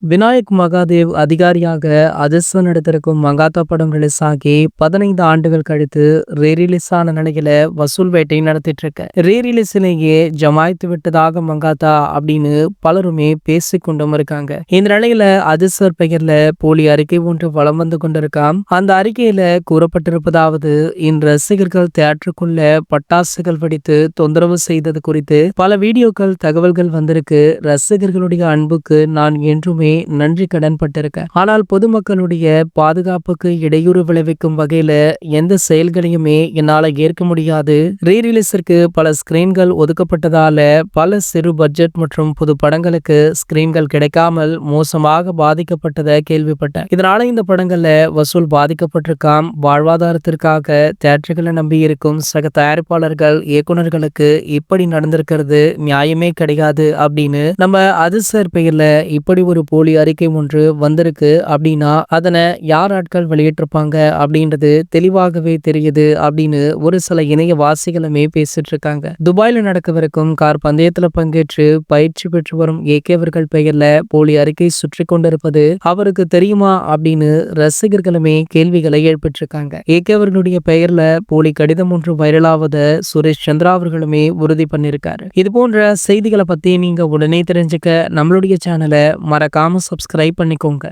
விநாயக் மகாதேவ் அதிகாரியாக அதிர்ஷ்டம் எடுத்திருக்கும் மங்காத்தா படம் ரிலீஸ் ஆகி 15 ஆண்டுகள் கழித்து ரீரிலீஸ் ஆன நிலையில வசூல் வேட்டை நடத்திட்டு இருக்கு. ரீரிலீஸிலேயே ஜமாய்த்து விட்டதாக மங்காத்தா அப்படின்னு பலருமே பேசிக்கொண்டும் இருக்காங்க. இந்த நிலையில அதிர்ஷ்டர் பெயர்ல போலி அறிக்கை ஒன்று வலம் வந்து கொண்டிருக்காம். அந்த அறிக்கையில கூறப்பட்டிருப்பதாவது, இன்று ரசிகர்கள் தியேட்டருக்குள்ள பட்டாசுகள் வெடித்து தொந்தரவு செய்தது குறித்து பல வீடியோக்கள் தகவல்கள் வந்திருக்கு. ரசிகர்களுடைய அன்புக்கு நான் என்றுமே நன்றி கடன் பட்டிருக்கேன். ஆனால் பொதுமக்களுடைய பாதுகாப்புக்கு இடையூறு விளைவிக்கும் வகையில எந்த செயல்களையுமே என்னால ஏற்க முடியாது. ரீரிலீஸிற்கு பல ஸ்கிரீன்கள் ஒதுக்கப்பட்டதால பல சிறு பட்ஜெட் மற்றும் புது படங்களுக்கு ஸ்கிரீன்கள் கிடைக்காமல் மோசமாக பாதிக்கப்பட்டதை கேள்விப்பட்டேன். இதனால இந்த படங்கள்ல வசூல் பாதிக்கப்பட்டிருக்காம். வாழ்வாதாரத்திற்காக தியேட்டர்களை நம்பி இருக்கும் சக தயாரிப்பாளர்கள், இயக்குனர்களுக்கு இப்படி நடந்திருக்கிறது நியாயமே கிடையாது அப்படின்னு நம்ம அதிர்ஷ்டர் பெயர்ல இப்படி ஒரு போலி அறிக்கை ஒன்று வந்திருக்கு அப்படின்னா அதனை யார் ஆட்கள் வெளியிட்டிருப்பாங்க அப்படின்றது தெளிவாகவே தெரியுது அப்படின்னு ஒரு சில இணையவாசிகளுமே பேசிட்டு இருக்காங்க. துபாயில நடக்கவிருக்கும் கார் பந்தயத்துல பங்கேற்று பயிற்சி பெற்று வரும் ஏகே அவர்கள் பெயர்ல போலி அறிக்கை சுற்றி கொண்டிருப்பது அவருக்கு தெரியுமா அப்படின்னு ரசிகர்களுமே கேள்விகளை எழுப்பிட்டிருக்காங்க. ஏகே அவர்களுடைய பெயர்ல போலி கடிதம் ஒன்று வைரலாவத சுரேஷ் சந்திரா அவர்களுமே உறுதி பண்ணிருக்காரு. இது போன்ற செய்திகளை பத்தி நீங்க உடனே தெரிஞ்சுக்க நம்மளுடைய சேனலை மறக்காம சப்ஸ்கிரைப் பண்ணிக்கோங்க.